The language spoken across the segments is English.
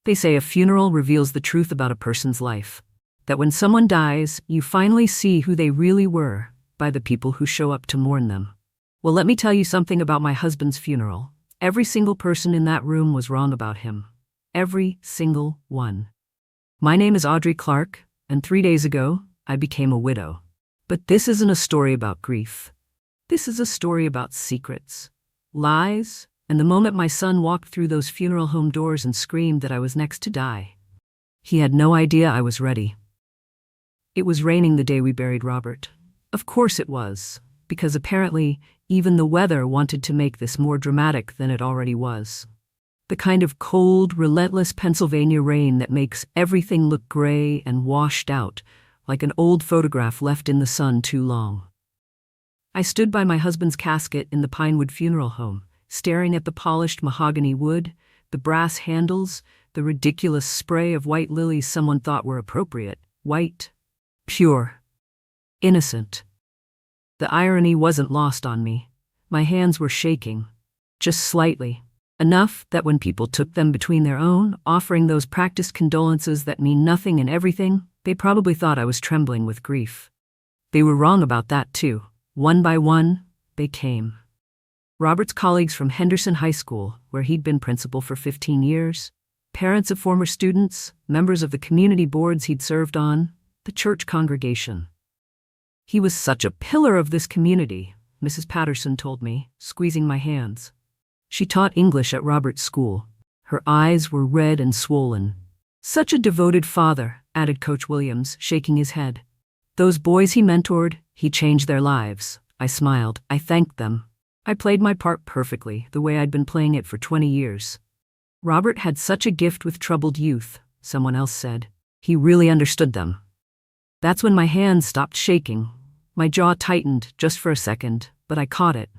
They say a funeral reveals the truth about a person's life. That when someone dies, you finally see who they really were by the people who show up to mourn them. Well, let me tell you something about my husband's funeral. Every single person in that room was wrong about him. Every single one. My name is Audrey Clark, and 3 days ago, I became a widow. But this isn't a story about grief. This is a story about secrets, lies, and the moment my son walked through those funeral home doors and screamed that I was next to die. He had no idea I was ready. It was raining the day we buried Robert. Of course it was, because apparently even the weather wanted to make this more dramatic than it already was. The kind of cold, relentless Pennsylvania rain that makes everything look gray and washed out, like an old photograph left in the sun too long. I stood by my husband's casket in the Pinewood Funeral Home, staring at the polished mahogany wood, the brass handles, the ridiculous spray of white lilies someone thought were appropriate. White, pure, innocent. The irony wasn't lost on me. My hands were shaking, just slightly, enough that when people took them between their own, offering those practiced condolences that mean nothing and everything, they probably thought I was trembling with grief. They were wrong about that too. One by one, they came. Robert's colleagues from Henderson High School, where he'd been principal for 15 years, parents of former students, members of the community boards he'd served on, the church congregation. He was such a pillar of this community, Mrs. Patterson told me, squeezing my hands. She taught English at Robert's school. Her eyes were red and swollen. Such a devoted father, added Coach Williams, shaking his head. Those boys he mentored, he changed their lives. I smiled. I thanked them. I played my part perfectly, the way I'd been playing it for 20 years. Robert had such a gift with troubled youth, someone else said. He really understood them. That's when my hands stopped shaking. My jaw tightened just for a second, but I caught it.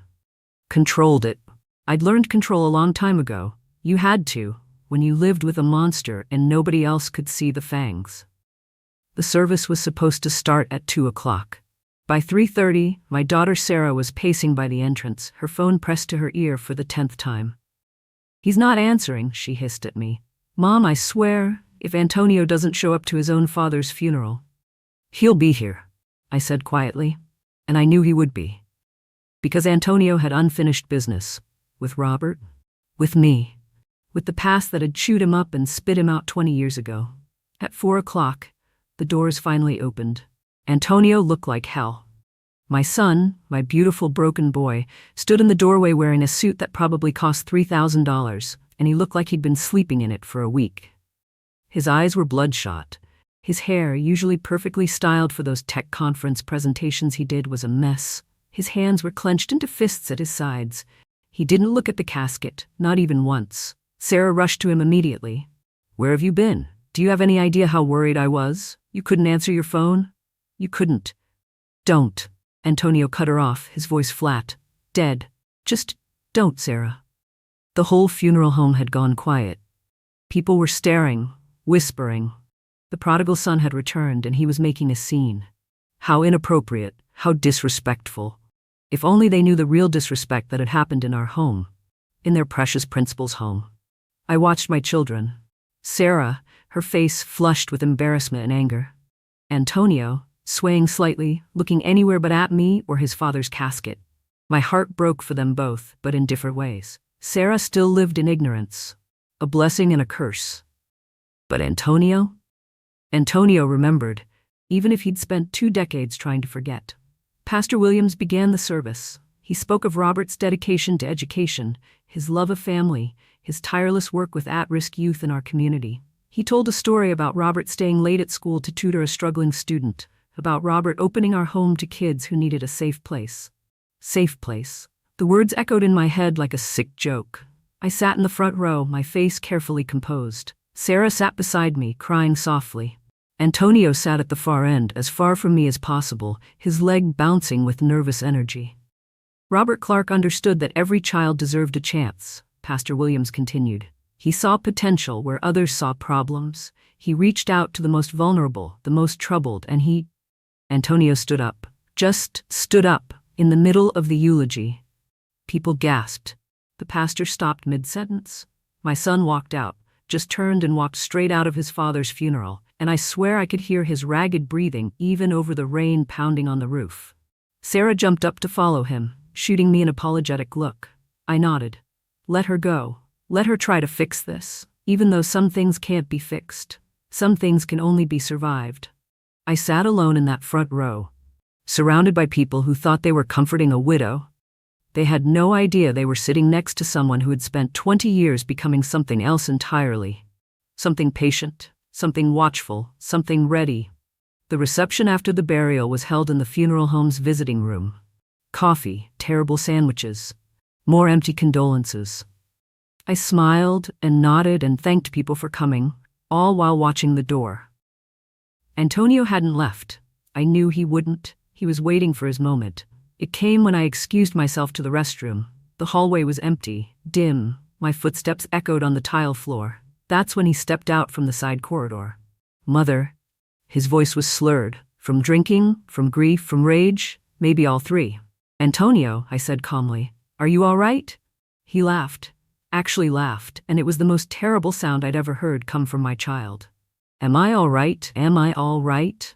Controlled it. I'd learned control a long time ago. You had to, when you lived with a monster and nobody else could see the fangs. The service was supposed to start at 2 o'clock. By 3:30, my daughter Sarah was pacing by the entrance, her phone pressed to her ear for the 10th time. He's not answering, she hissed at me. Mom, I swear, if Antonio doesn't show up to his own father's funeral, he'll be here, I said quietly, and I knew he would be. Because Antonio had unfinished business. With Robert, with me, with the past that had chewed him up and spit him out 20 years ago. At 4 o'clock, the doors finally opened. Antonio looked like hell. My son, my beautiful broken boy, stood in the doorway wearing a suit that probably cost $3,000, and he looked like he'd been sleeping in it for a week. His eyes were bloodshot. His hair, usually perfectly styled for those tech conference presentations he did, was a mess. His hands were clenched into fists at his sides. He didn't look at the casket, not even once. Sarah rushed to him immediately. Where have you been? Do you have any idea how worried I was? You couldn't answer your phone? You couldn't. Don't. Antonio cut her off, his voice flat. Dead. Just don't, Sarah. The whole funeral home had gone quiet. People were staring, whispering. The prodigal son had returned and he was making a scene. How inappropriate, how disrespectful. If only they knew the real disrespect that had happened in our home, in their precious principal's home. I watched my children. Sarah, her face flushed with embarrassment and anger. Antonio, swaying slightly, looking anywhere but at me or his father's casket. My heart broke for them both, but in different ways. Sarah still lived in ignorance, a blessing and a curse. But Antonio? Antonio remembered, even if he'd spent 2 decades trying to forget. Pastor Williams began the service. He spoke of Robert's dedication to education, his love of family, his tireless work with at-risk youth in our community. He told a story about Robert staying late at school to tutor a struggling student, about Robert opening our home to kids who needed a safe place. Safe place. The words echoed in my head like a sick joke. I sat in the front row, my face carefully composed. Sarah sat beside me, crying softly. Antonio sat at the far end, as far from me as possible, his leg bouncing with nervous energy. Robert Clark understood that every child deserved a chance, Pastor Williams continued. He saw potential where others saw problems. He reached out to the most vulnerable, the most troubled, and Antonio stood up. Just stood up, in the middle of the eulogy. People gasped. The pastor stopped mid-sentence. My son walked out, just turned and walked straight out of his father's funeral, and I swear I could hear his ragged breathing even over the rain pounding on the roof. Sarah jumped up to follow him, shooting me an apologetic look. I nodded. Let her go. Let her try to fix this, even though some things can't be fixed. Some things can only be survived. I sat alone in that front row, surrounded by people who thought they were comforting a widow. They had no idea they were sitting next to someone who had spent 20 years becoming something else entirely. Something patient, something watchful, something ready. The reception after the burial was held in the funeral home's visiting room. Coffee, terrible sandwiches, more empty condolences. I smiled and nodded and thanked people for coming, all while watching the door. Antonio hadn't left. I knew he wouldn't. He was waiting for his moment. It came when I excused myself to the restroom. The hallway was empty, dim. My footsteps echoed on the tile floor. That's when he stepped out from the side corridor. Mother. His voice was slurred. From drinking, from grief, from rage, maybe all three. Antonio, I said calmly, are you all right? He laughed. Actually laughed, and it was the most terrible sound I'd ever heard come from my child. Am I all right? Am I all right?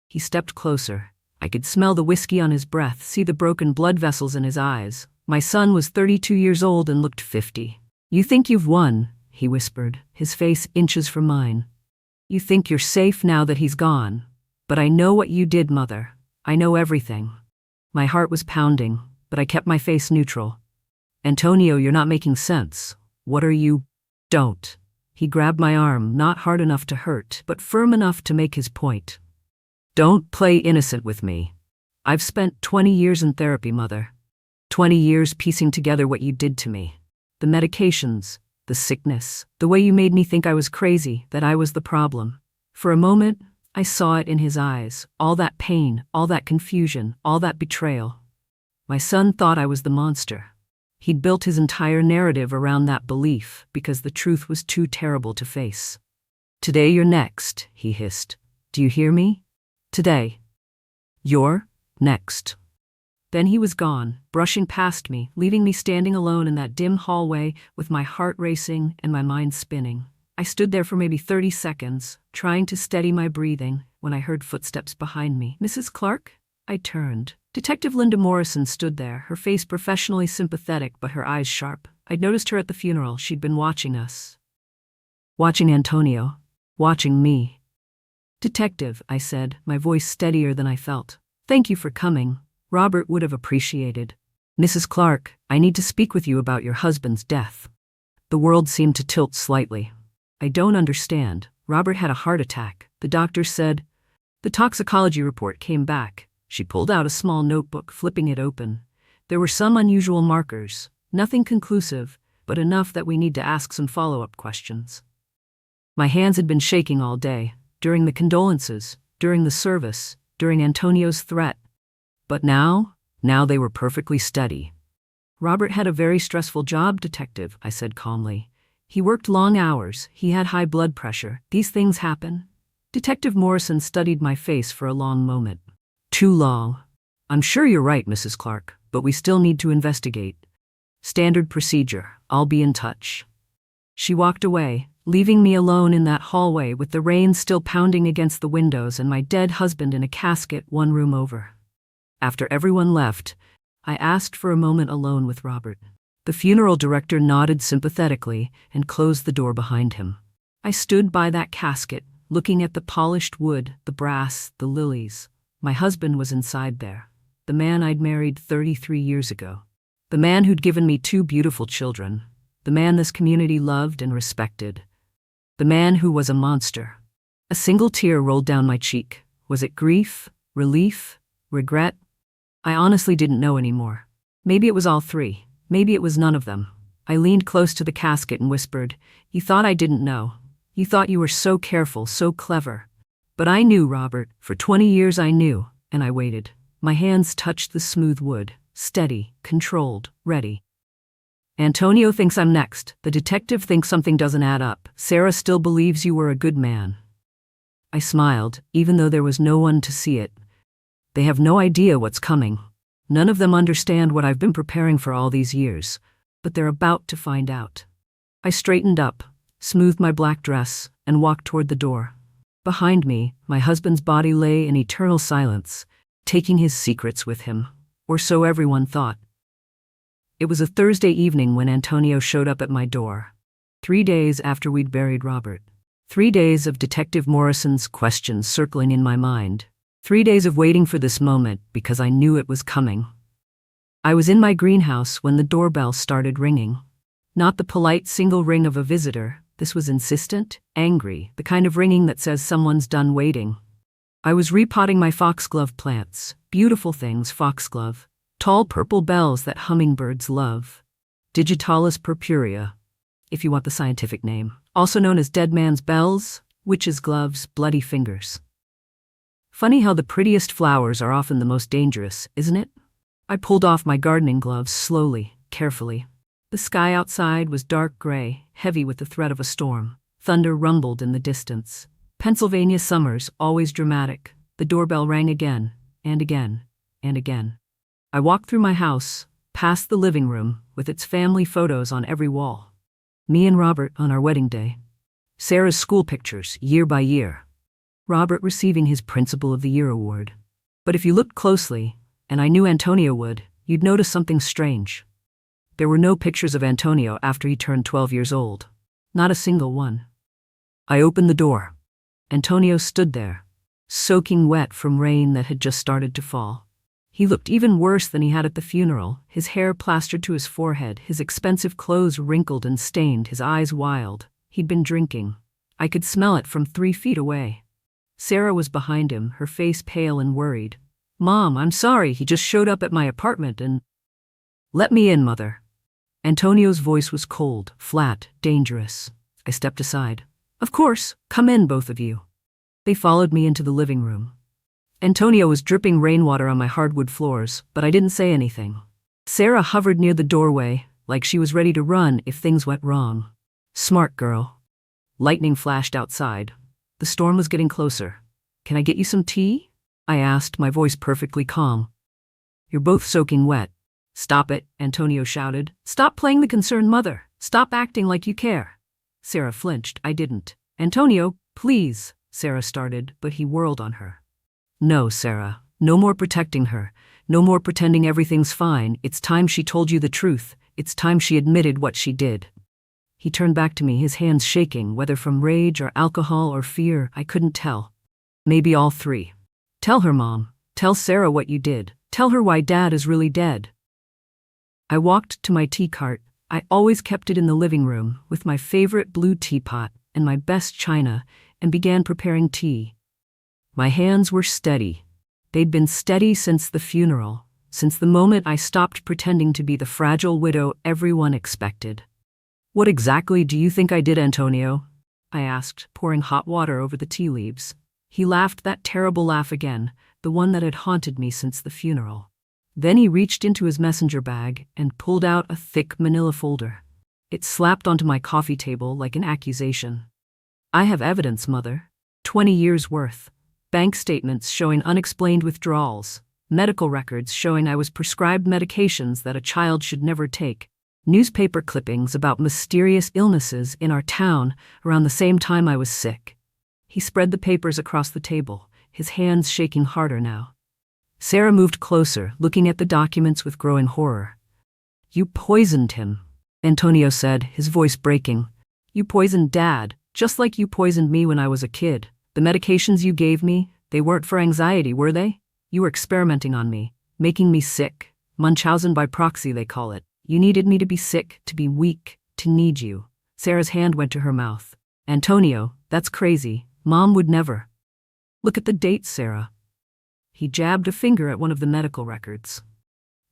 He stepped closer. I could smell the whiskey on his breath, see the broken blood vessels in his eyes. My son was 32 years old and looked 50. You think you've won, he whispered, his face inches from mine. You think you're safe now that he's gone. But I know what you did, Mother. I know everything. My heart was pounding, but I kept my face neutral. Antonio, you're not making sense. What are you? Don't. He grabbed my arm, not hard enough to hurt, but firm enough to make his point. Don't play innocent with me. I've spent 20 years in therapy, Mother. 20 years piecing together what you did to me. The medications, the sickness, the way you made me think I was crazy, that I was the problem. For a moment, I saw it in his eyes, all that pain, all that confusion, all that betrayal. My son thought I was the monster. He'd built his entire narrative around that belief because the truth was too terrible to face. Today you're next, he hissed. Do you hear me? Today. You're next. Then he was gone, brushing past me, leaving me standing alone in that dim hallway with my heart racing and my mind spinning. I stood there for maybe 30 seconds, trying to steady my breathing, when I heard footsteps behind me. Mrs. Clark? I turned. Detective Linda Morrison stood there, her face professionally sympathetic but her eyes sharp. I'd noticed her at the funeral. She'd been watching us. Watching Antonio. Watching me. Detective, I said, my voice steadier than I felt. Thank you for coming. Robert would have appreciated. Mrs. Clark, I need to speak with you about your husband's death. The world seemed to tilt slightly. I don't understand. Robert had a heart attack. The doctor said. The toxicology report came back. She pulled out a small notebook, flipping it open. There were some unusual markers. Nothing conclusive, but enough that we need to ask some follow-up questions. My hands had been shaking all day. During the condolences, during the service, during Antonio's threat. But now they were perfectly steady. Robert had a very stressful job, Detective, I said calmly. He worked long hours, he had high blood pressure. These things happen. Detective Morrison studied my face for a long moment. Too long. I'm sure you're right, Mrs. Clark, but we still need to investigate. Standard procedure. I'll be in touch. She walked away, leaving me alone in that hallway with the rain still pounding against the windows and my dead husband in a casket one room over. After everyone left, I asked for a moment alone with Robert. The funeral director nodded sympathetically and closed the door behind him. I stood by that casket, looking at the polished wood, the brass, the lilies. My husband was inside there, the man I'd married 33 years ago. The man who'd given me 2 beautiful children. The man this community loved and respected. The man who was a monster. A single tear rolled down my cheek. Was it grief, relief, regret? I honestly didn't know anymore. Maybe it was all 3. Maybe it was none of them. I leaned close to the casket and whispered, You thought I didn't know. You thought you were so careful, so clever. But I knew, Robert. For 20 years I knew, and I waited. My hands touched the smooth wood, steady, controlled, ready. Antonio thinks I'm next. The detective thinks something doesn't add up. Sarah still believes you were a good man. I smiled, even though there was no one to see it. They have no idea what's coming. None of them understand what I've been preparing for all these years, but they're about to find out. I straightened up. smoothed my black dress, and walked toward the door. Behind me, my husband's body lay in eternal silence, taking his secrets with him, or so everyone thought. It was a Thursday evening when Antonio showed up at my door. 3 days after we'd buried Robert. 3 days of Detective Morrison's questions circling in my mind. 3 days of waiting for this moment because I knew it was coming. I was in my greenhouse when the doorbell started ringing. Not the polite single ring of a visitor. This was insistent, angry, the kind of ringing that says someone's done waiting. I was repotting my foxglove plants, beautiful things, foxglove, tall purple bells that hummingbirds love. Digitalis purpurea, if you want the scientific name, also known as dead man's bells, witch's gloves, bloody fingers. Funny how the prettiest flowers are often the most dangerous, isn't it? I pulled off my gardening gloves slowly, carefully. The sky outside was dark gray, heavy with the threat of a storm. Thunder rumbled in the distance. Pennsylvania summers, always dramatic. The doorbell rang again, and again, and again. I walked through my house, past the living room, with its family photos on every wall. Me and Robert on our wedding day. Sarah's school pictures, year by year. Robert receiving his Principal of the Year award. But if you looked closely, and I knew Antonio would, you'd notice something strange. There were no pictures of Antonio after he turned 12 years old. Not a single one. I opened the door. Antonio stood there, soaking wet from rain that had just started to fall. He looked even worse than he had at the funeral, his hair plastered to his forehead, his expensive clothes wrinkled and stained, his eyes wild. He'd been drinking. I could smell it from 3 feet away. Sarah was behind him, her face pale and worried. "Mom, I'm sorry, he just showed up at my apartment and—" "Let me in, Mother." Antonio's voice was cold, flat, dangerous. I stepped aside. "Of course, come in, both of you." They followed me into the living room. Antonio was dripping rainwater on my hardwood floors, but I didn't say anything. Sarah hovered near the doorway, like she was ready to run if things went wrong. Smart girl. Lightning flashed outside. The storm was getting closer. "Can I get you some tea?" I asked, my voice perfectly calm. "You're both soaking wet." "Stop it," Antonio shouted. "Stop playing the concerned mother. Stop acting like you care." Sarah flinched. I didn't. "Antonio, please," Sarah started, but he whirled on her. "No, Sarah. No more protecting her. No more pretending everything's fine. It's time she told you the truth. It's time she admitted what she did." He turned back to me, his hands shaking, whether from rage or alcohol or fear, I couldn't tell. Maybe all 3. "Tell her, Mom. Tell Sarah what you did. Tell her why Dad is really dead." I walked to my tea cart. I always kept it in the living room, with my favorite blue teapot and my best china, and began preparing tea. My hands were steady. They'd been steady since the funeral, since the moment I stopped pretending to be the fragile widow everyone expected. "What exactly do you think I did, Antonio?" I asked, pouring hot water over the tea leaves. He laughed that terrible laugh again, the one that had haunted me since the funeral. Then he reached into his messenger bag and pulled out a thick manila folder. It slapped onto my coffee table like an accusation. "I have evidence, Mother. 20 years worth. Bank statements showing unexplained withdrawals. Medical records showing I was prescribed medications that a child should never take. Newspaper clippings about mysterious illnesses in our town around the same time I was sick." He spread the papers across the table, his hands shaking harder now. Sarah moved closer, looking at the documents with growing horror. "You poisoned him," Antonio said, his voice breaking. "You poisoned Dad, just like you poisoned me when I was a kid. The medications you gave me, they weren't for anxiety, were they? You were experimenting on me, making me sick. Munchausen by proxy, they call it. You needed me to be sick, to be weak, to need you." Sarah's hand went to her mouth. "Antonio, that's crazy. Mom would never." "Look at the dates, Sarah." He jabbed a finger at one of the medical records.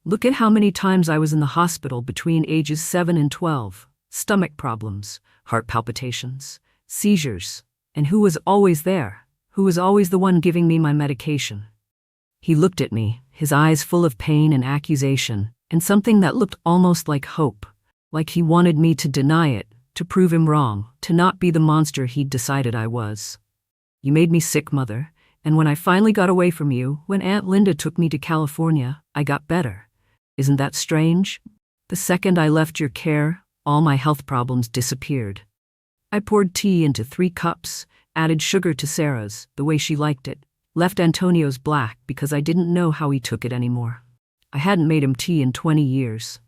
"Look at how many times I was in the hospital between ages 7 and 12. Stomach problems, heart palpitations, seizures. And who was always there? Who was always the one giving me my medication?" He looked at me, his eyes full of pain and accusation, and something that looked almost like hope, like he wanted me to deny it, to prove him wrong, to not be the monster he'd decided I was. "You made me sick, Mother. And when I finally got away from you, when Aunt Linda took me to California, I got better. Isn't that strange? The second I left your care, all my health problems disappeared." I poured tea into 3 cups, added sugar to Sarah's, the way she liked it, left Antonio's black because I didn't know how he took it anymore. I hadn't made him tea in 20 years.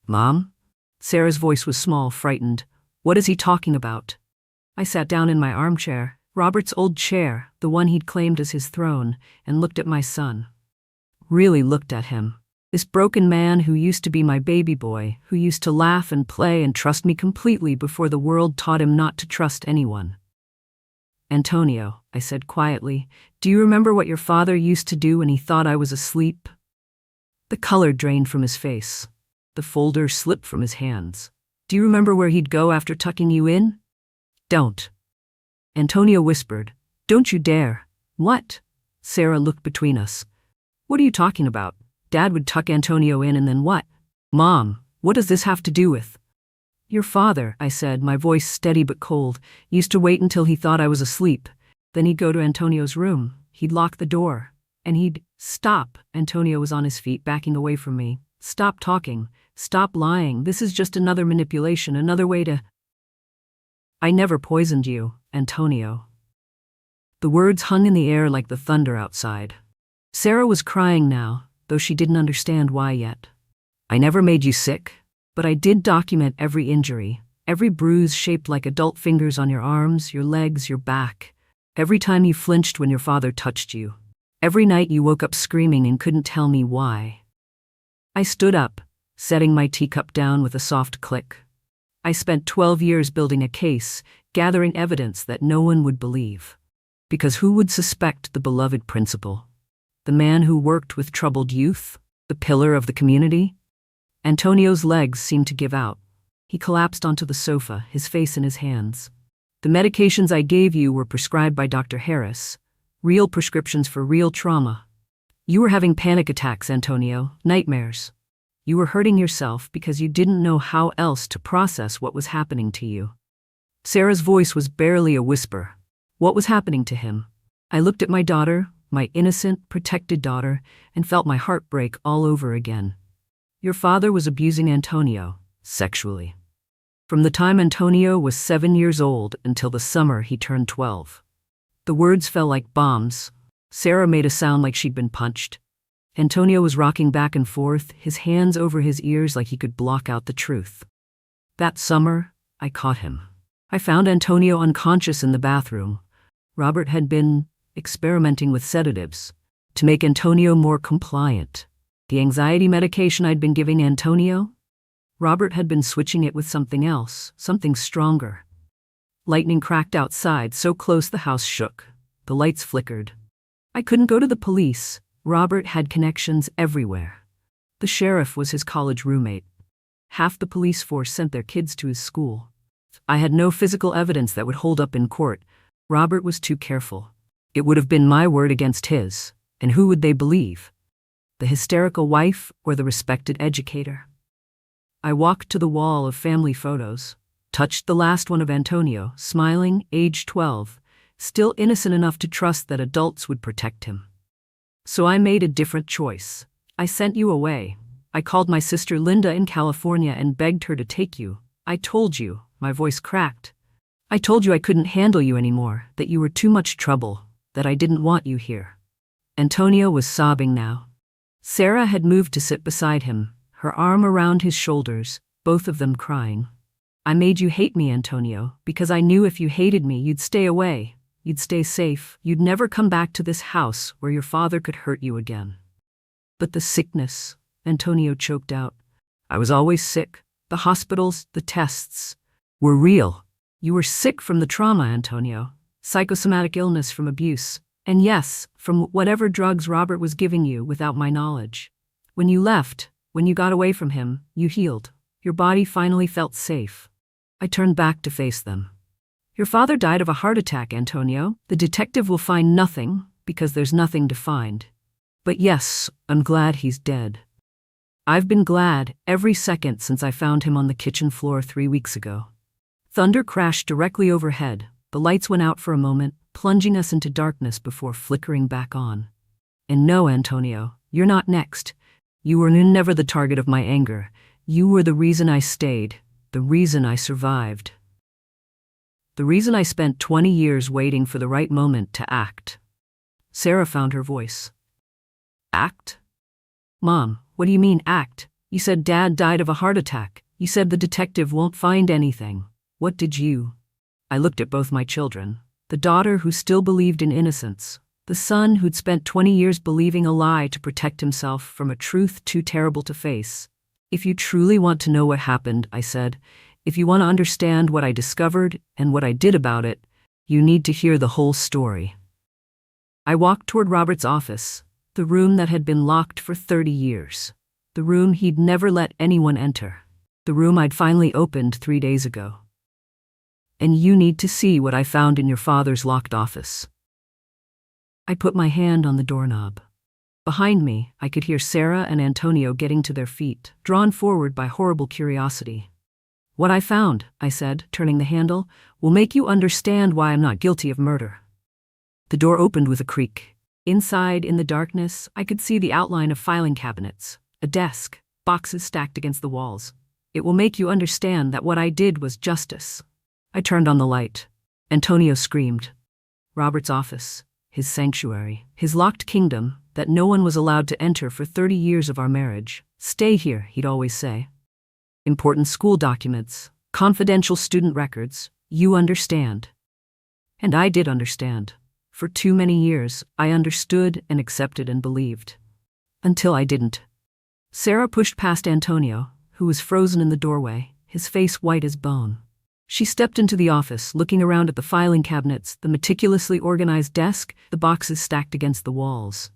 Mom? Sarah's voice was small, frightened. What is he talking about? I sat down in my armchair, Robert's old chair, the one he'd claimed as his throne, and looked at my son. Really looked at him. This broken man who used to be my baby boy, who used to laugh and play and trust me completely before the world taught him not to trust anyone. Antonio, I said quietly, do you remember what your father used to do when he thought I was asleep? The color drained from his face. The folder slipped from his hands. Do you remember where he'd go after tucking you in? Don't. Antonio whispered, don't you dare. What? Sarah looked between us. What are you talking about? Dad would tuck Antonio in and then what? Mom, what does this have to do with? Your father, I said, my voice steady but cold, used to wait until he thought I was asleep. Then he'd go to Antonio's room. He'd lock the door. And he'd stop. Antonio was on his feet, backing away from me. Stop talking. Stop lying. This is just another manipulation, another way to... I never poisoned you, Antonio. The words hung in the air like the thunder outside. Sarah was crying now, though she didn't understand why yet. I never made you sick, but I did document every injury, every bruise shaped like adult fingers on your arms, your legs, your back, every time you flinched when your father touched you, every night you woke up screaming and couldn't tell me why. I stood up, setting my teacup down with a soft click. I spent 12 years building a case, gathering evidence that no one would believe. Because who would suspect the beloved principal? The man who worked with troubled youth? The pillar of the community? Antonio's legs seemed to give out. He collapsed onto the sofa, his face in his hands. The medications I gave you were prescribed by Dr. Harris. Real prescriptions for real trauma. You were having panic attacks, Antonio, nightmares. You were hurting yourself because you didn't know how else to process what was happening to you. Sarah's voice was barely a whisper. What was happening to him? I looked at my daughter, my innocent, protected daughter, and felt my heart break all over again. Your father was abusing Antonio, sexually. From the time Antonio was 7 years old until the summer he turned 12. The words fell like bombs. Sarah made a sound like she'd been punched. Antonio was rocking back and forth, his hands over his ears like he could block out the truth. That summer, I caught him. I found Antonio unconscious in the bathroom. Robert had been experimenting with sedatives to make Antonio more compliant. The anxiety medication I'd been giving Antonio? Robert had been switching it with something else, something stronger. Lightning cracked outside, so close the house shook. The lights flickered. I couldn't go to the police. Robert had connections everywhere. The sheriff was his college roommate. Half the police force sent their kids to his school. I had no physical evidence that would hold up in court. Robert was too careful. It would have been my word against his, and who would they believe? The hysterical wife or the respected educator? I walked to the wall of family photos, touched the last one of Antonio, smiling, age 12, still innocent enough to trust that adults would protect him. So I made a different choice. I sent you away. I called my sister Linda in California and begged her to take you. I told you, my voice cracked. I told you I couldn't handle you anymore, that you were too much trouble, that I didn't want you here. Antonio was sobbing now. Sarah had moved to sit beside him, her arm around his shoulders, both of them crying. I made you hate me, Antonio, because I knew if you hated me, you'd stay away. You'd stay safe. You'd never come back to this house where your father could hurt you again. But the sickness, Antonio choked out. I was always sick. The hospitals, the tests, were real. You were sick from the trauma, Antonio. Psychosomatic illness from abuse. And yes, from whatever drugs Robert was giving you without my knowledge. When you left, when you got away from him, you healed. Your body finally felt safe. I turned back to face them. Your father died of a heart attack, Antonio. The detective will find nothing, because there's nothing to find. But yes, I'm glad he's dead. I've been glad every second since I found him on the kitchen floor 3 weeks ago. Thunder crashed directly overhead. The lights went out for a moment, plunging us into darkness before flickering back on. And no, Antonio, you're not next. You were never the target of my anger. You were the reason I stayed, the reason I survived. The reason I spent 20 years waiting for the right moment to act. Sarah found her voice. Act? Mom, what do you mean, act? You said Dad died of a heart attack. You said the detective won't find anything. What did you? I looked at both my children. The daughter who still believed in innocence. The son who'd spent 20 years believing a lie to protect himself from a truth too terrible to face. If you truly want to know what happened, I said, if you want to understand what I discovered and what I did about it, you need to hear the whole story. I walked toward Robert's office, the room that had been locked for 30 years. The room he'd never let anyone enter. The room I'd finally opened 3 days ago. And you need to see what I found in your father's locked office. I put my hand on the doorknob. Behind me, I could hear Sarah and Antonio getting to their feet, drawn forward by horrible curiosity. What I found, I said, turning the handle, will make you understand why I'm not guilty of murder. The door opened with a creak. Inside, in the darkness, I could see the outline of filing cabinets, a desk, boxes stacked against the walls. It will make you understand that what I did was justice. I turned on the light. Antonio screamed. Robert's office. His sanctuary, his locked kingdom that no one was allowed to enter for 30 years of our marriage. Stay here, he'd always say. Important school documents, confidential student records, you understand. And I did understand. For too many years, I understood and accepted and believed. Until I didn't. Sarah pushed past Antonio, who was frozen in the doorway, his face white as bone. She stepped into the office, looking around at the filing cabinets, the meticulously organized desk, the boxes stacked against the walls.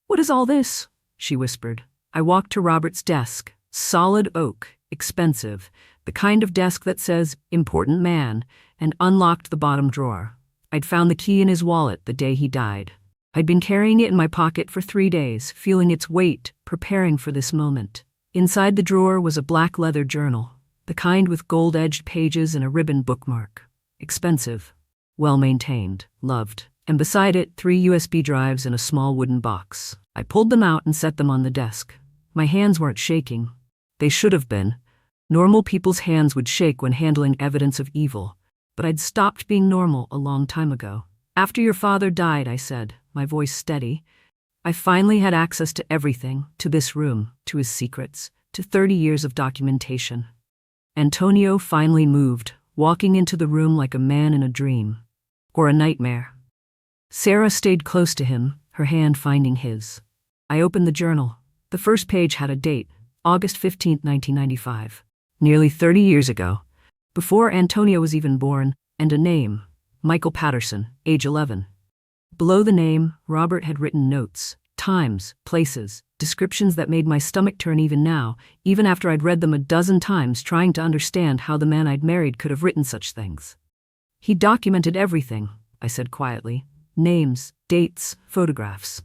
What is all this? She whispered. I walked to Robert's desk, solid oak, expensive, the kind of desk that says, important man, and unlocked the bottom drawer. I'd found the key in his wallet the day he died. I'd been carrying it in my pocket for 3 days, feeling its weight, preparing for this moment. Inside the drawer was a black leather journal. The kind with gold-edged pages and a ribbon bookmark. Expensive, well-maintained, loved. And beside it, 3 USB drives and a small wooden box. I pulled them out and set them on the desk. My hands weren't shaking. They should have been. Normal people's hands would shake when handling evidence of evil. But I'd stopped being normal a long time ago. After your father died, I said, my voice steady, I finally had access to everything, to this room, to his secrets, to 30 years of documentation. Antonio finally moved, walking into the room like a man in a dream. Or a nightmare. Sarah stayed close to him, her hand finding his. I opened the journal. The first page had a date, August 15, 1995. Nearly 30 years ago. Before Antonio was even born, and a name, Michael Patterson, age 11. Below the name, Robert had written notes, times, places, descriptions that made my stomach turn even now, even after I'd read them a dozen times trying to understand how the man I'd married could have written such things. He documented everything, I said quietly. Names, dates, photographs.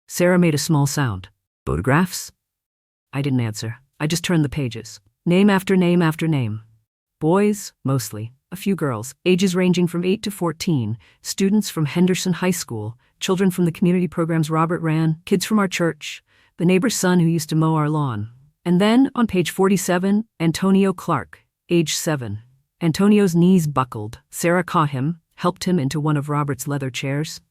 Sarah made a small sound. Photographs? I didn't answer. I just turned the pages. Name after name after name. Boys, mostly. A few girls, ages ranging from 8 to 14, students from Henderson High School, children from the community programs Robert ran, kids from our church, the neighbor's son who used to mow our lawn. And then, on page 47, Antonio Clark, age 7. Antonio's knees buckled. Sarah caught him, helped him into one of Robert's leather chairs.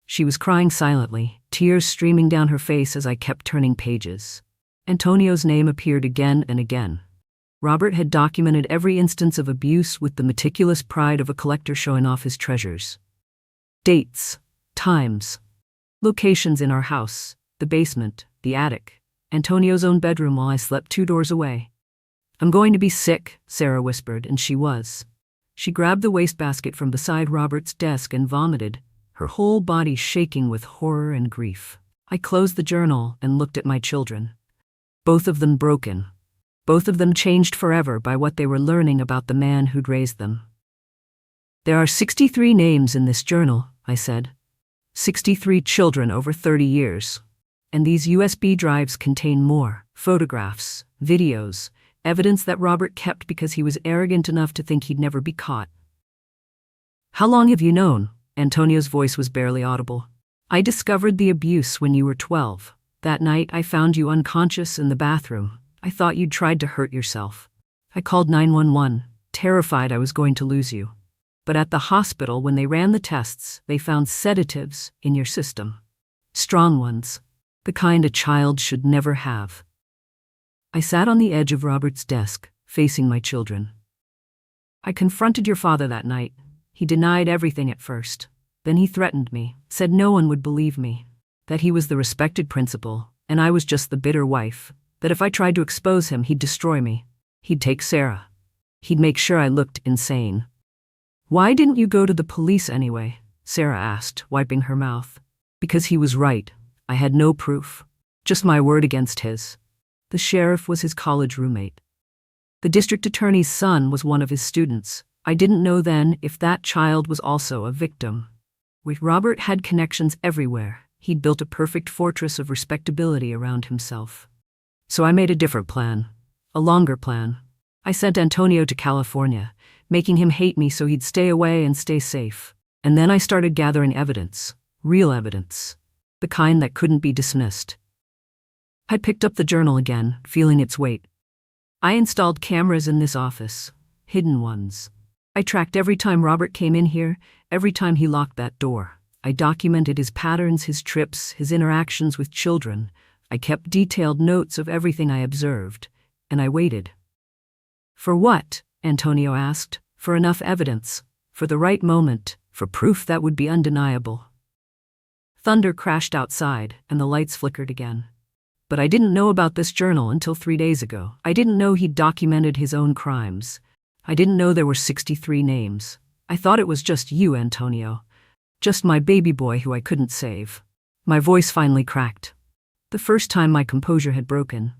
She was crying silently, tears streaming down her face as I kept turning pages. Antonio's name appeared again and again. Robert had documented every instance of abuse with the meticulous pride of a collector showing off his treasures. Dates, times, locations in our house, the basement, the attic, Antonio's own bedroom while I slept 2 doors away. I'm going to be sick, Sarah whispered, and she was. She grabbed the wastebasket from beside Robert's desk and vomited, her whole body shaking with horror and grief. I closed the journal and looked at my children. Both of them broken. Both of them changed forever by what they were learning about the man who'd raised them. There are 63 names in this journal, I said. 63 children over 30 years. And these USB drives contain more photographs, videos, evidence that Robert kept because he was arrogant enough to think he'd never be caught. How long have you known? Antonio's voice was barely audible. I discovered the abuse when you were 12. That night I found you unconscious in the bathroom. I thought you'd tried to hurt yourself. I called 911, terrified I was going to lose you. But at the hospital, when they ran the tests, they found sedatives in your system. Strong ones. The kind a child should never have. I sat on the edge of Robert's desk, facing my children. I confronted your father that night. He denied everything at first. Then he threatened me, said no one would believe me, that he was the respected principal, and I was just the bitter wife, that if I tried to expose him, he'd destroy me. He'd take Sarah. He'd make sure I looked insane. Why didn't you go to the police anyway? Sarah asked, wiping her mouth. Because he was right. I had no proof. Just my word against his. The sheriff was his college roommate. The district attorney's son was one of his students. I didn't know then if that child was also a victim. Robert had connections everywhere. He'd built a perfect fortress of respectability around himself. So I made a different plan. A longer plan. I sent Antonio to California, making him hate me so he'd stay away and stay safe. And then I started gathering evidence. Real evidence. The kind that couldn't be dismissed. I picked up the journal again, feeling its weight. I installed cameras in this office. Hidden ones. I tracked every time Robert came in here, every time he locked that door. I documented his patterns, his trips, his interactions with children. I kept detailed notes of everything I observed. And I waited. For what? Antonio asked. For enough evidence. For the right moment. For proof that would be undeniable. Thunder crashed outside, and the lights flickered again. But I didn't know about this journal until 3 days ago. I didn't know he'd documented his own crimes. I didn't know there were 63 names. I thought it was just you, Antonio. Just my baby boy who I couldn't save. My voice finally cracked. The first time my composure had broken.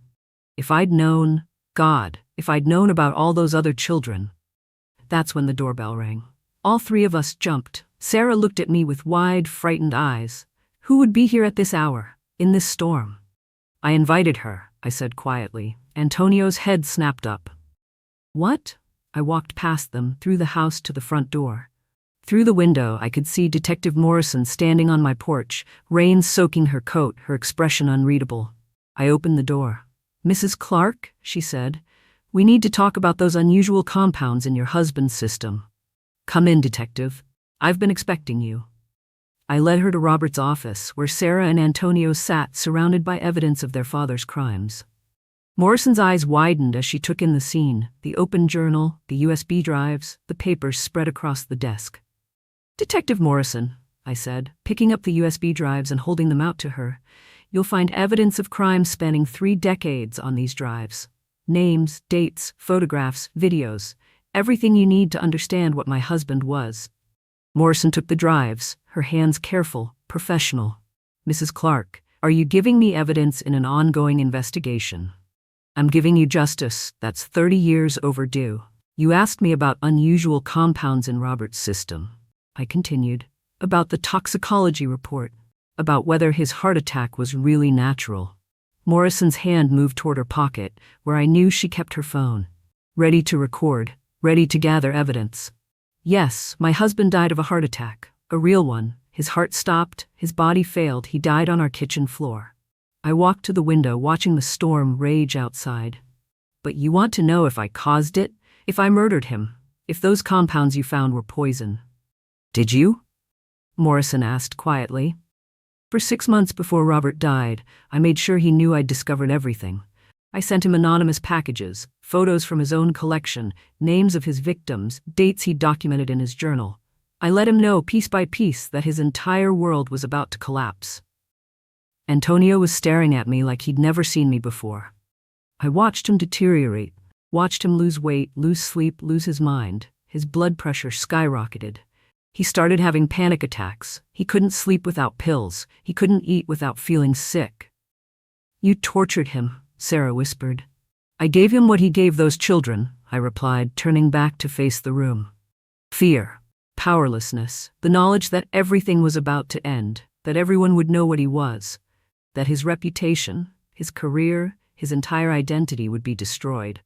If I'd known, God, if I'd known about all those other children. That's when the doorbell rang. All 3 of us jumped. Sarah looked at me with wide, frightened eyes. Who would be here at this hour, in this storm? I invited her, I said quietly. Antonio's head snapped up. What? I walked past them, through the house to the front door. Through the window, I could see Detective Morrison standing on my porch, rain soaking her coat, her expression unreadable. I opened the door. Mrs. Clark, she said, we need to talk about those unusual compounds in your husband's system. Come in, Detective. I've been expecting you. I led her to Robert's office, where Sarah and Antonio sat, surrounded by evidence of their father's crimes. Morrison's eyes widened as she took in the scene, the open journal, the USB drives, the papers spread across the desk. Detective Morrison, I said, picking up the USB drives and holding them out to her, you'll find evidence of crimes spanning 3 decades on these drives. Names, dates, photographs, videos, everything you need to understand what my husband was. Morrison took the drives, her hands careful, professional. Mrs. Clark, are you giving me evidence in an ongoing investigation? I'm giving you justice that's 30 years overdue. You asked me about unusual compounds in Robert's system. I continued. About the toxicology report. About whether his heart attack was really natural. Morrison's hand moved toward her pocket, where I knew she kept her phone. Ready to record, ready to gather evidence. Yes, my husband died of a heart attack. A real one. His heart stopped, his body failed, he died on our kitchen floor. I walked to the window, watching the storm rage outside. But you want to know if I caused it? If I murdered him? If those compounds you found were poison? Did you? Morrison asked quietly. For 6 months before Robert died, I made sure he knew I'd discovered everything. I sent him anonymous packages, photos from his own collection, names of his victims, dates he'd documented in his journal. I let him know piece by piece that his entire world was about to collapse. Antonio was staring at me like he'd never seen me before. I watched him deteriorate, watched him lose weight, lose sleep, lose his mind. His blood pressure skyrocketed. He started having panic attacks. He couldn't sleep without pills. He couldn't eat without feeling sick. You tortured him, Sarah whispered. I gave him what he gave those children, I replied, turning back to face the room. Fear, powerlessness, the knowledge that everything was about to end, that everyone would know what he was, that his reputation, his career, his entire identity would be destroyed.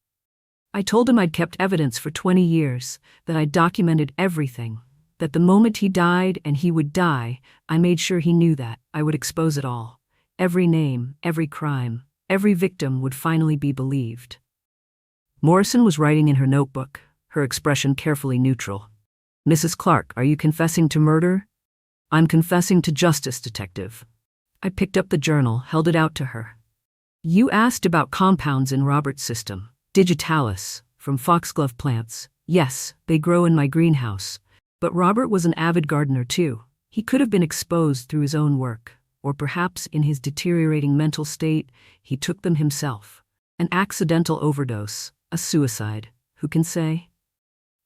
I told him I'd kept evidence for 20 years, that I'd documented everything, that the moment he died and he would die, I made sure he knew that. I would expose it all. Every name, every crime, every victim would finally be believed. Morrison was writing in her notebook, her expression carefully neutral. Mrs. Clark, are you confessing to murder? I'm confessing to justice, detective. I picked up the journal, held it out to her. You asked about compounds in Robert's system. Digitalis, from foxglove plants. Yes, they grow in my greenhouse. But Robert was an avid gardener too. He could have been exposed through his own work, or perhaps in his deteriorating mental state, he took them himself. An accidental overdose, a suicide. Who can say?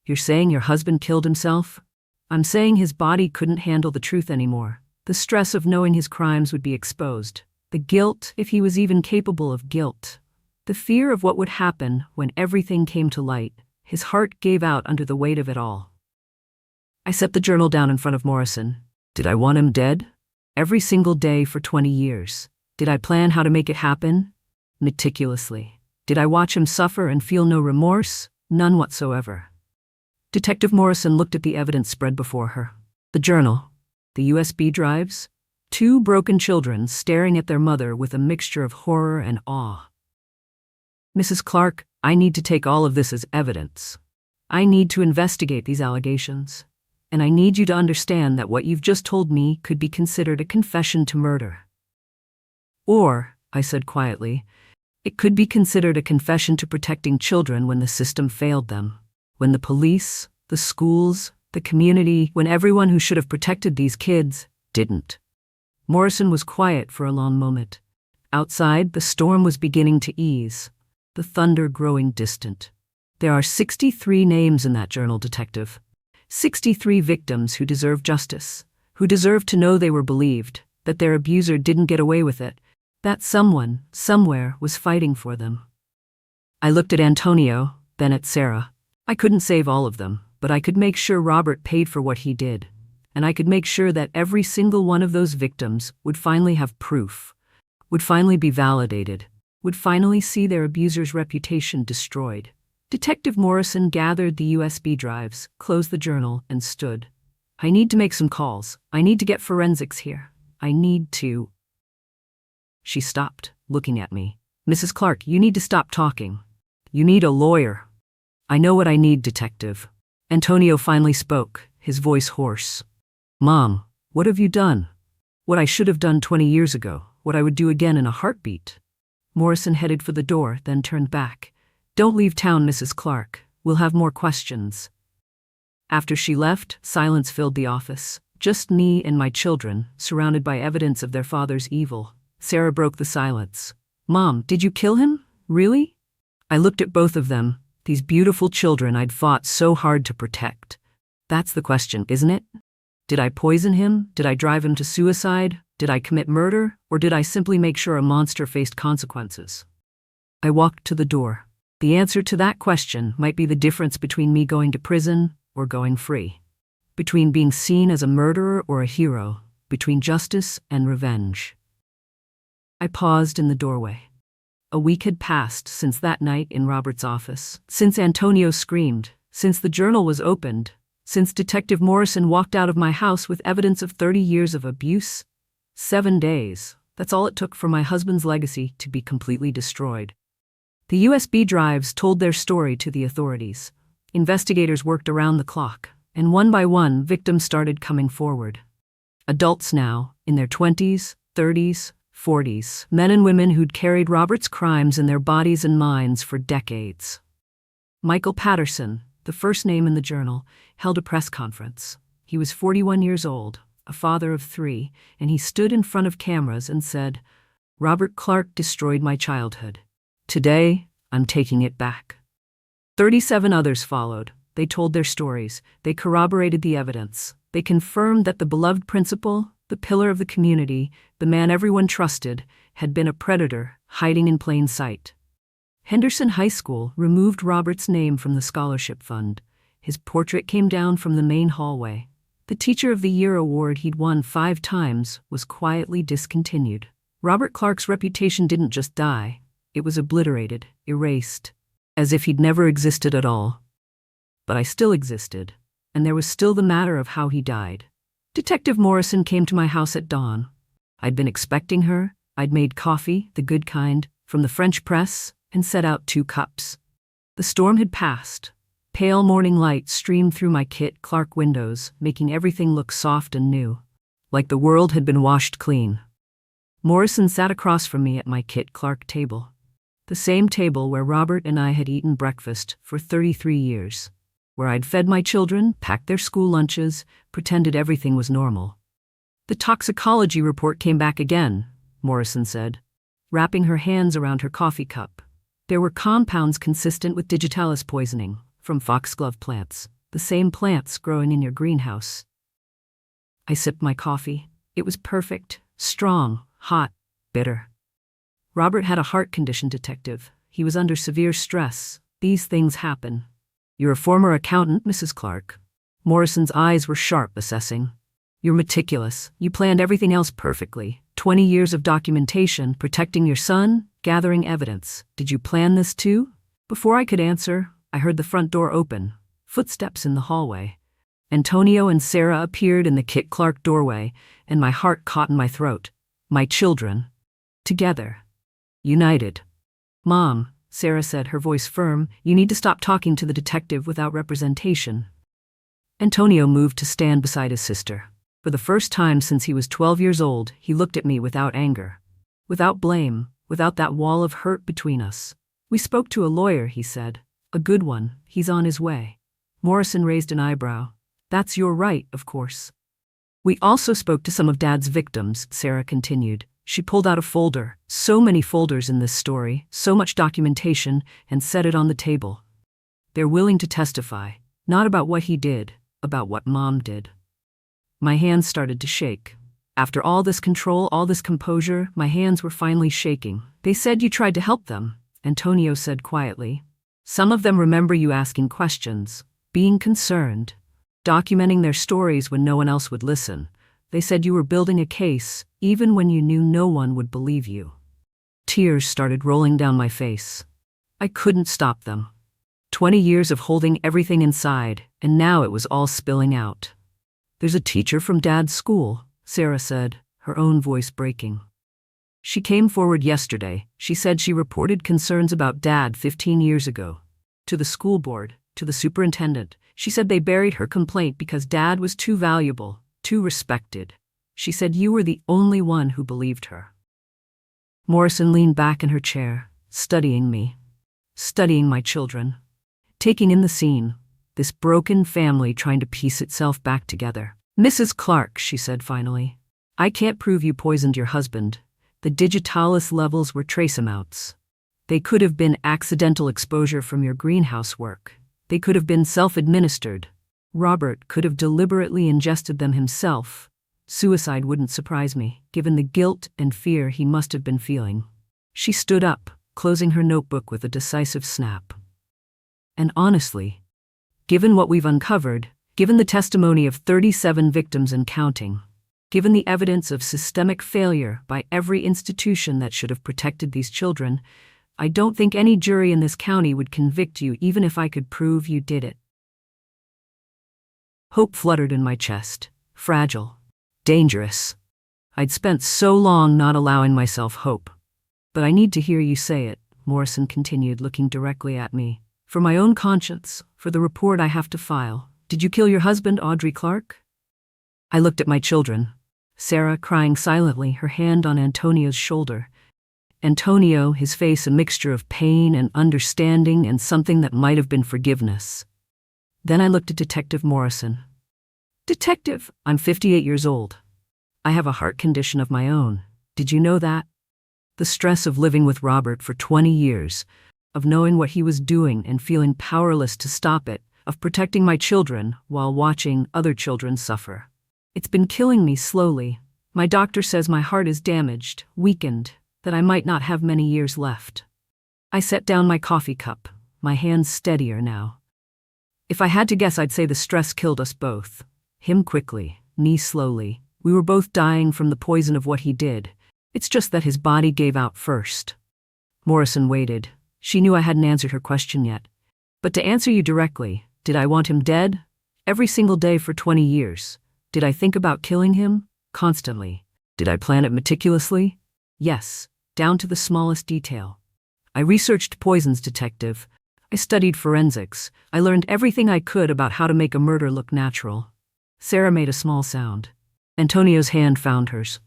You're saying your husband killed himself? I'm saying his body couldn't handle the truth anymore. The stress of knowing his crimes would be exposed. The guilt, if he was even capable of guilt. The fear of what would happen when everything came to light. His heart gave out under the weight of it all. I set the journal down in front of Morrison. Did I want him dead? Every single day for 20 years. Did I plan how to make it happen? Meticulously. Did I watch him suffer and feel no remorse? None whatsoever. Detective Morrison looked at the evidence spread before her. The journal, the USB drives, 2 broken children staring at their mother with a mixture of horror and awe. Mrs. Clark, I need to take all of this as evidence. I need to investigate these allegations. And I need you to understand that what you've just told me could be considered a confession to murder. Or, I said quietly, it could be considered a confession to protecting children when the system failed them. When the police, the schools, the community, when everyone who should have protected these kids didn't. Morrison was quiet for a long moment. Outside, the storm was beginning to ease, the thunder growing distant. There are 63 names in that journal, detective. 63 victims who deserve justice, who deserve to know they were believed, that their abuser didn't get away with it, that someone, somewhere, was fighting for them. I looked at Antonio, then at Sarah. I couldn't save all of them, but I could make sure Robert paid for what he did. And I could make sure that every single one of those victims would finally have proof, would finally be validated, would finally see their abuser's reputation destroyed. Detective Morrison gathered the USB drives, closed the journal, and stood. I need to make some calls. I need to get forensics here. I need to. She stopped, looking at me. Mrs. Clark, you need to stop talking. You need a lawyer. I know what I need, detective. Antonio finally spoke, his voice hoarse. Mom, what have you done? What I should have done 20 years ago, what I would do again in a heartbeat. Morrison headed for the door, then turned back. Don't leave town, Mrs. Clark. We'll have more questions. After she left, silence filled the office. Just me and my children, surrounded by evidence of their father's evil. Sarah broke the silence. Mom, did you kill him? Really? I looked at both of them, these beautiful children I'd fought so hard to protect. That's the question, isn't it? Did I poison him? Did I drive him to suicide? Did I commit murder? Or did I simply make sure a monster faced consequences? I walked to the door. The answer to that question might be the difference between me going to prison or going free. Between being seen as a murderer or a hero. Between justice and revenge. I paused in the doorway. A week had passed since that night in Robert's office, since Antonio screamed, since the journal was opened, since Detective Morrison walked out of my house with evidence of 30 years of abuse. 7 days. That's all it took for my husband's legacy to be completely destroyed. The USB drives told their story to the authorities. Investigators worked around the clock, and one by one, victims started coming forward. Adults now, in their 20s, 30s, 40s, men and women who'd carried Robert's crimes in their bodies and minds for decades. Michael Patterson, the first name in the journal, held a press conference. He was 41 years old, a father of 3, and he stood in front of cameras and said, Robert Clark destroyed my childhood. Today, I'm taking it back. 37 others followed. They told their stories. They corroborated the evidence. They confirmed that the beloved principal, the pillar of the community, the man everyone trusted, had been a predator hiding in plain sight. Henderson High School removed Robert's name from the scholarship fund. His portrait came down from the main hallway. The Teacher of the Year award he'd won 5 times was quietly discontinued. Robert Clark's reputation didn't just die. It was obliterated, erased, as if he'd never existed at all. But I still existed, and there was still the matter of how he died. Detective Morrison came to my house at dawn. I'd been expecting her. I'd made coffee, the good kind, from the French press, and set out 2 cups. The storm had passed. Pale morning light streamed through my Kit Clark windows, making everything look soft and new, like the world had been washed clean. Morrison sat across from me at my Kit Clark table, the same table where Robert and I had eaten breakfast for 33 years, where I'd fed my children, packed their school lunches, pretended everything was normal. "The toxicology report came back again," Morrison said, wrapping her hands around her coffee cup. "There were compounds consistent with digitalis poisoning from foxglove plants, the same plants growing in your greenhouse." I sipped my coffee. It was perfect, strong, hot, bitter. "Robert had a heart condition, Detective. He was under severe stress. These things happen." "You're a former accountant, Mrs. Clark." Morrison's eyes were sharp, assessing. "You're meticulous. You planned everything else perfectly. 20 years of documentation, protecting your son, gathering evidence. Did you plan this too?" Before I could answer, I heard the front door open, footsteps in the hallway. Antonio and Sarah appeared in the Kit Clark doorway, and my heart caught in my throat. My children. Together. United. "Mom," Sarah said, her voice firm, "you need to stop talking to the detective without representation." Antonio moved to stand beside his sister. For the first time since he was 12 years old, he looked at me without anger, without blame, without that wall of hurt between us. "We spoke to a lawyer," he said. "A good one. He's on his way." Morrison raised an eyebrow. "That's your right, of course." "We also spoke to some of Dad's victims," Sarah continued. She pulled out a folder, so many folders in this story, so much documentation, and set it on the table. "They're willing to testify, not about what he did, about what Mom did." My hands started to shake. After all this control, all this composure, my hands were finally shaking. "They said you tried to help them," Antonio said quietly. "Some of them remember you asking questions, being concerned, documenting their stories when no one else would listen. They said you were building a case, even when you knew no one would believe you." Tears started rolling down my face. I couldn't stop them. 20 years of holding everything inside, and now it was all spilling out. "There's a teacher from Dad's school," Sarah said, her own voice breaking. "She came forward yesterday. She said she reported concerns about Dad 15 years ago. To the school board, to the superintendent. She said they buried her complaint because Dad was too valuable, too respected. She said you were the only one who believed her." Morrison leaned back in her chair, studying me, studying my children, taking in the scene, this broken family trying to piece itself back together. "Mrs. Clark," she said finally, "I can't prove you poisoned your husband. The digitalis levels were trace amounts. They could have been accidental exposure from your greenhouse work. They could have been self-administered. Robert could have deliberately ingested them himself. Suicide wouldn't surprise me, given the guilt and fear he must have been feeling." She stood up, closing her notebook with a decisive snap. "And honestly, given what we've uncovered, given the testimony of 37 victims and counting, given the evidence of systemic failure by every institution that should have protected these children, I don't think any jury in this county would convict you even if I could prove you did it." Hope fluttered in my chest, fragile, dangerous. I'd spent so long not allowing myself hope. "But I need to hear you say it," Morrison continued, looking directly at me. "For my own conscience, for the report I have to file. Did you kill your husband, Audrey Clark?" I looked at my children. Sarah crying silently, her hand on Antonio's shoulder. Antonio, his face a mixture of pain and understanding and something that might have been forgiveness. Then I looked at Detective Morrison. "Detective, I'm 58 years old. I have a heart condition of my own. Did you know that? The stress of living with Robert for 20 years, of knowing what he was doing and feeling powerless to stop it, of protecting my children while watching other children suffer. It's been killing me slowly. My doctor says my heart is damaged, weakened, that I might not have many years left." I set down my coffee cup, my hands steadier now. "If I had to guess, I'd say the stress killed us both. Him quickly, me slowly. We were both dying from the poison of what he did. It's just that his body gave out first." Morrison waited. She knew I hadn't answered her question yet. "But to answer you directly, did I want him dead? Every single day for 20 years. Did I think about killing him? Constantly. Did I plan it meticulously? Yes, down to the smallest detail. I researched poisons, Detective. I studied forensics. I learned everything I could about how to make a murder look natural. Sarah made a small sound. Antonio's hand found hers.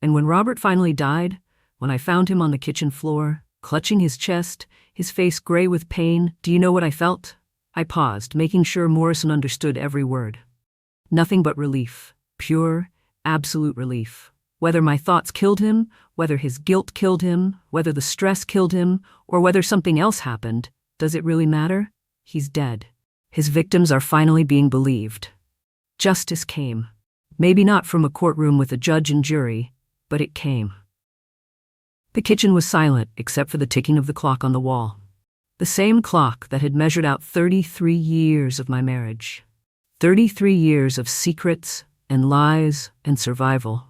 And when Robert finally died, when I found him on the kitchen floor, clutching his chest, his face gray with pain, do you know what I felt? I paused, making sure Morrison understood every word. Nothing but relief. Pure, absolute relief. Whether my thoughts killed him, whether his guilt killed him, whether the stress killed him, or whether something else happened, does it really matter? He's dead. His victims are finally being believed. Justice came. Maybe not from a courtroom with a judge and jury, but it came. The kitchen was silent except for the ticking of the clock on the wall. The same clock that had measured out 33 years of my marriage. 33 years of secrets and lies and survival.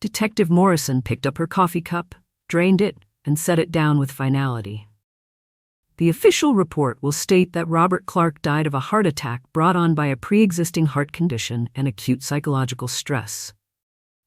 Detective Morrison picked up her coffee cup, drained it, and set it down with finality. The official report will state that Robert Clark died of a heart attack brought on by a pre-existing heart condition and acute psychological stress.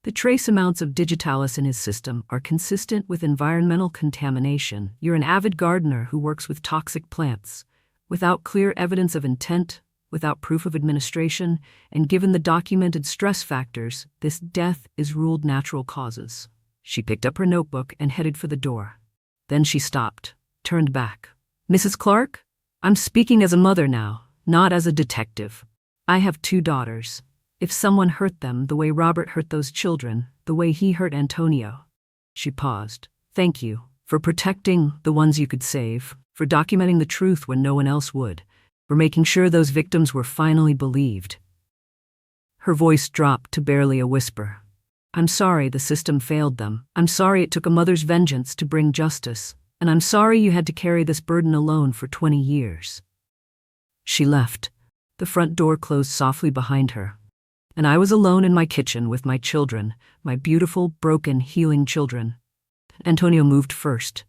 The trace amounts of digitalis in his system are consistent with environmental contamination. You're an avid gardener who works with toxic plants. Without clear evidence of intent, without proof of administration, and given the documented stress factors, this death is ruled natural causes. She picked up her notebook and headed for the door. Then she stopped, turned back. Mrs. Clark, I'm speaking as a mother now, not as a detective. I have 2 daughters. If someone hurt them the way Robert hurt those children, the way he hurt Antonio. She paused. Thank you for protecting the ones you could save, for documenting the truth when no one else would, for making sure those victims were finally believed. Her voice dropped to barely a whisper. I'm sorry the system failed them. I'm sorry it took a mother's vengeance to bring justice. And I'm sorry you had to carry this burden alone for 20 years. She left. The front door closed softly behind her. And I was alone in my kitchen with my children, my beautiful, broken, healing children. Antonio moved first.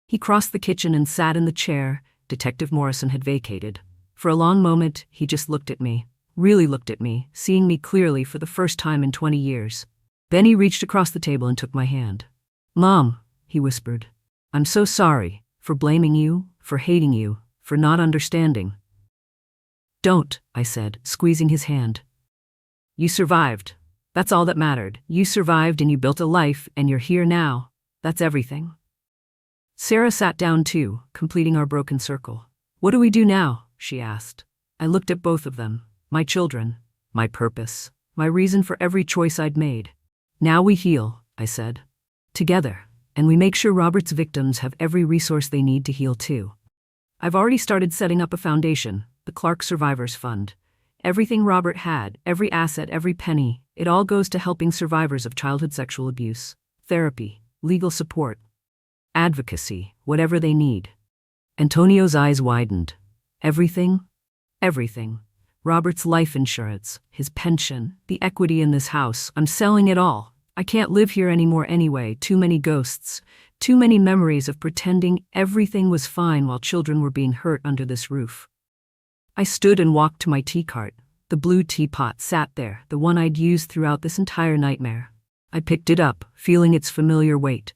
He crossed the kitchen and sat in the chair Detective Morrison had vacated. For a long moment, he just looked at me, really looked at me, seeing me clearly for the first time in 20 years. Then he reached across the table and took my hand. Mom, he whispered. I'm so sorry for blaming you, for hating you, for not understanding. Don't, I said, squeezing his hand. You survived. That's all that mattered. You survived and you built a life and you're here now. That's everything. Sarah sat down too, completing our broken circle. What do we do now? She asked. I looked at both of them, my children, my purpose, my reason for every choice I'd made. Now we heal, I said. Together. And we make sure Robert's victims have every resource they need to heal too. I've already started setting up a foundation, the Clark Survivors Fund. Everything Robert had, every asset, every penny, it all goes to helping survivors of childhood sexual abuse, therapy, legal support, advocacy, whatever they need. Antonio's eyes widened. Everything? Everything. Robert's life insurance, his pension, the equity in this house, I'm selling it all. I can't live here anymore anyway, too many ghosts, too many memories of pretending everything was fine while children were being hurt under this roof. I stood and walked to my tea cart. The blue teapot sat there, the one I'd used throughout this entire nightmare. I picked it up, feeling its familiar weight.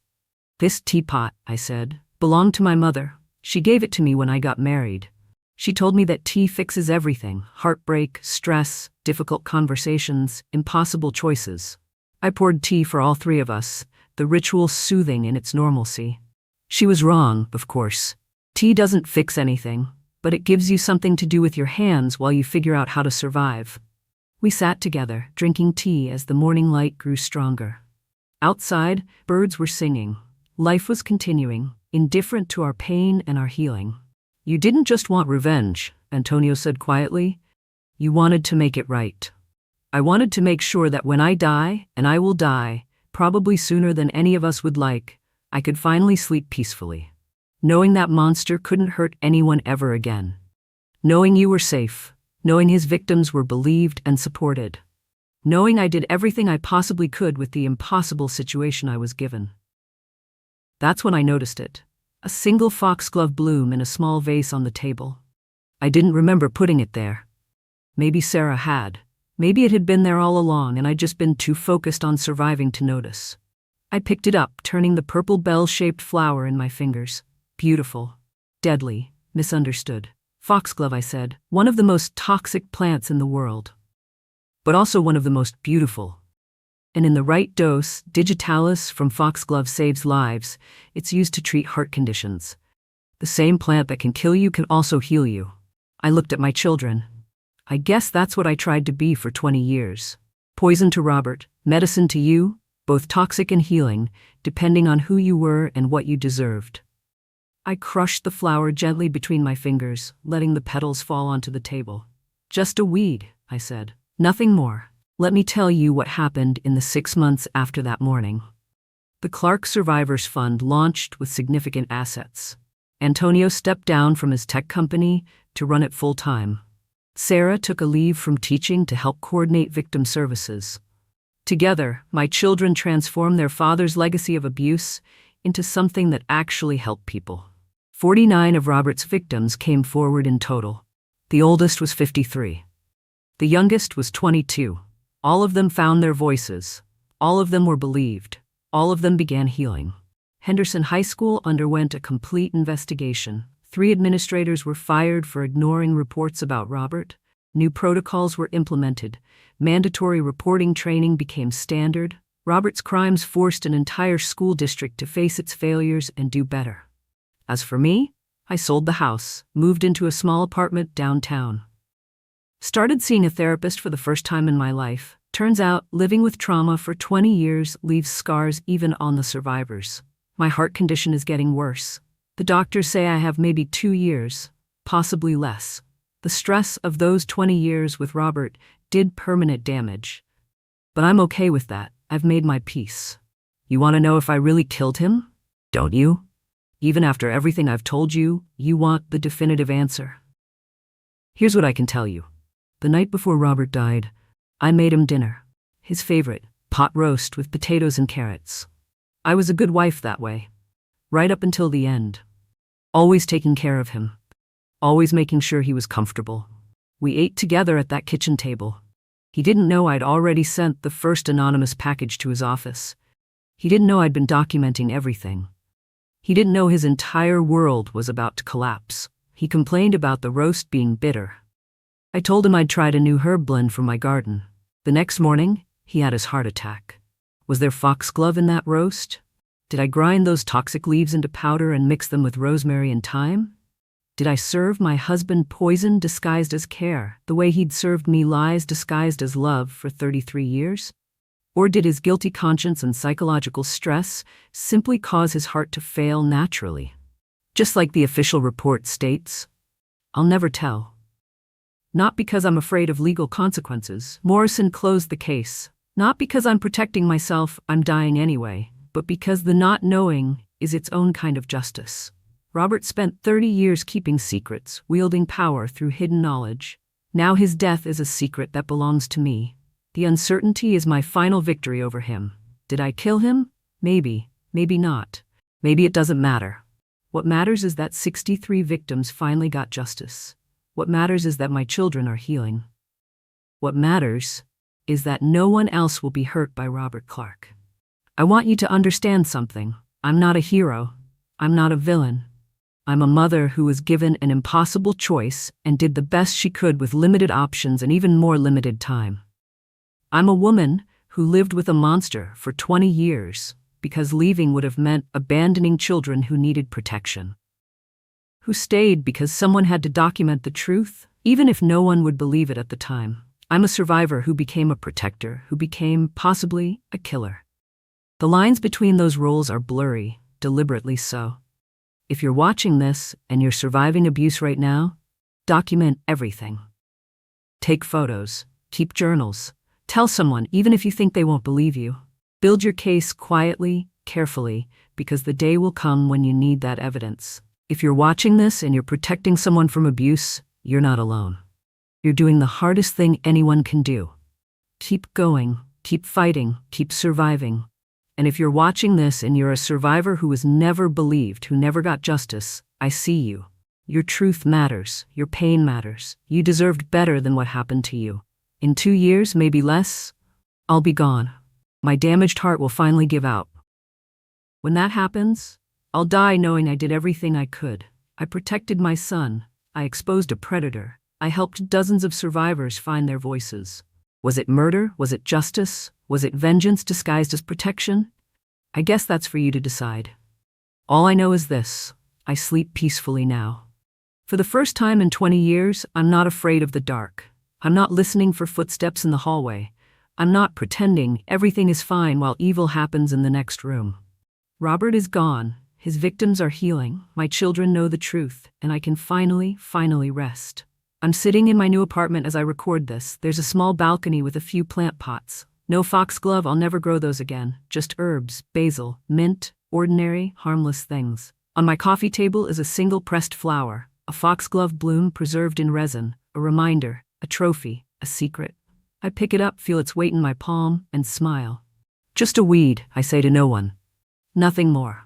This teapot, I said, belonged to my mother. She gave it to me when I got married. She told me that tea fixes everything, heartbreak, stress, difficult conversations, impossible choices. I poured tea for all 3 of us, the ritual soothing in its normalcy. She was wrong, of course. Tea doesn't fix anything, but it gives you something to do with your hands while you figure out how to survive. We sat together, drinking tea as the morning light grew stronger. Outside, birds were singing. Life was continuing, indifferent to our pain and our healing. You didn't just want revenge, Antonio said quietly. You wanted to make it right. I wanted to make sure that when I die, and I will die, probably sooner than any of us would like, I could finally sleep peacefully. Knowing that monster couldn't hurt anyone ever again. Knowing you were safe. Knowing his victims were believed and supported. Knowing I did everything I possibly could with the impossible situation I was given. That's when I noticed it. A single foxglove bloom in a small vase on the table. I didn't remember putting it there. Maybe Sarah had. Maybe it had been there all along and I'd just been too focused on surviving to notice. I picked it up, turning the purple bell-shaped flower in my fingers. Beautiful. Deadly. Misunderstood. Foxglove, I said, one of the most toxic plants in the world, but also one of the most beautiful. And in the right dose, digitalis from foxglove saves lives. It's used to treat heart conditions. The same plant that can kill you can also heal you. I looked at my children. I guess that's what I tried to be for 20 years. Poison to Robert, medicine to you, both toxic and healing, depending on who you were and what you deserved. I crushed the flower gently between my fingers, letting the petals fall onto the table. Just a weed, I said. Nothing more. Let me tell you what happened in the 6 months after that morning. The Clark Survivors Fund launched with significant assets. Antonio stepped down from his tech company to run it full-time. Sarah took a leave from teaching to help coordinate victim services. Together, my children transformed their father's legacy of abuse into something that actually helped people. 49 of Robert's victims came forward in total. The oldest was 53. The youngest was 22. All of them found their voices. All of them were believed. All of them began healing. Henderson High School underwent a complete investigation. 3 administrators were fired for ignoring reports about Robert. New protocols were implemented. Mandatory reporting training became standard. Robert's crimes forced an entire school district to face its failures and do better. As for me, I sold the house, moved into a small apartment downtown. Started seeing a therapist for the first time in my life. Turns out, living with trauma for 20 years leaves scars even on the survivors. My heart condition is getting worse. The doctors say I have maybe 2 years, possibly less. The stress of those 20 years with Robert did permanent damage. But I'm okay with that. I've made my peace. You want to know if I really killed him? Don't you? Even after everything I've told you, you want the definitive answer. Here's what I can tell you. The night before Robert died, I made him dinner. His favorite, pot roast with potatoes and carrots. I was a good wife that way. Right up until the end. Always taking care of him. Always making sure he was comfortable. We ate together at that kitchen table. He didn't know I'd already sent the first anonymous package to his office. He didn't know I'd been documenting everything. He didn't know his entire world was about to collapse. He complained about the roast being bitter. I told him I'd tried a new herb blend from my garden. The next morning, he had his heart attack. Was there foxglove in that roast? Did I grind those toxic leaves into powder and mix them with rosemary and thyme? Did I serve my husband poison disguised as care, the way he'd served me lies disguised as love for 33 years? Or did his guilty conscience and psychological stress simply cause his heart to fail naturally? Just like the official report states? I'll never tell. Not because I'm afraid of legal consequences. Morrison closed the case. Not because I'm protecting myself, I'm dying anyway, but because the not knowing is its own kind of justice. Robert spent 30 years keeping secrets, wielding power through hidden knowledge. Now his death is a secret that belongs to me. The uncertainty is my final victory over him. Did I kill him? Maybe, maybe not. Maybe it doesn't matter. What matters is that 63 victims finally got justice. What matters is that my children are healing. What matters is that no one else will be hurt by Robert Clark. I want you to understand something. I'm not a hero. I'm not a villain. I'm a mother who was given an impossible choice and did the best she could with limited options and even more limited time. I'm a woman who lived with a monster for 20 years because leaving would have meant abandoning children who needed protection. Who stayed because someone had to document the truth, even if no one would believe it at the time. I'm a survivor who became a protector, who became, possibly, a killer. The lines between those roles are blurry, deliberately so. If you're watching this and you're surviving abuse right now, document everything. Take photos, keep journals, tell someone even if you think they won't believe you. Build your case quietly, carefully, because the day will come when you need that evidence. If you're watching this and you're protecting someone from abuse, you're not alone. You're doing the hardest thing anyone can do. Keep going, keep fighting, keep surviving. And if you're watching this and you're a survivor who was never believed, who never got justice, I see you. Your truth matters. Your pain matters. You deserved better than what happened to you. In 2 years, maybe less, I'll be gone. My damaged heart will finally give out. When that happens, I'll die knowing I did everything I could. I protected my son. I exposed a predator. I helped dozens of survivors find their voices. Was it murder? Was it justice? Was it vengeance disguised as protection? I guess that's for you to decide. All I know is this: I sleep peacefully now. For the first time in 20 years, I'm not afraid of the dark. I'm not listening for footsteps in the hallway. I'm not pretending everything is fine while evil happens in the next room. Robert is gone. His victims are healing. My children know the truth, and I can finally rest. I'm sitting in my new apartment as I record this. There's a small balcony with a few plant pots. No foxglove, I'll never grow those again. Just herbs, basil, mint, ordinary, harmless things. On my coffee table is a single pressed flower, a foxglove bloom preserved in resin, a reminder, a trophy, a secret. I pick it up, feel its weight in my palm, and smile. Just a weed, I say to no one. Nothing more.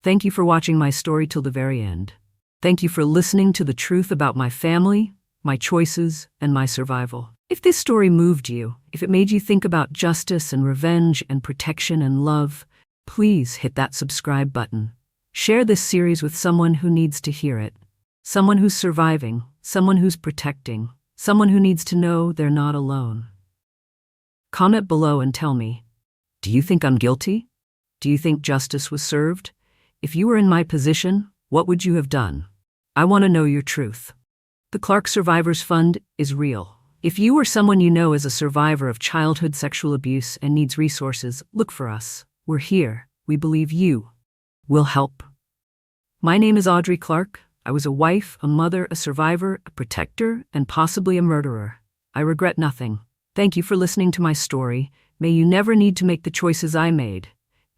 Thank you for watching my story till the very end. Thank you for listening to the truth about my family, my choices, and my survival. If this story moved you, if it made you think about justice and revenge and protection and love, please hit that subscribe button. Share this series with someone who needs to hear it. Someone who's surviving, someone who's protecting, someone who needs to know they're not alone. Comment below and tell me, do you think I'm guilty? Do you think justice was served? If you were in my position, what would you have done? I want to know your truth. The Clark Survivors Fund is real. If you or someone you know is a survivor of childhood sexual abuse and needs resources, look for us. We're here. We believe you will help. My name is Audrey Clark. I was a wife, a mother, a survivor, a protector, and possibly a murderer. I regret nothing. Thank you for listening to my story. May you never need to make the choices I made.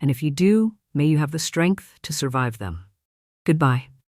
And if you do, may you have the strength to survive them. Goodbye.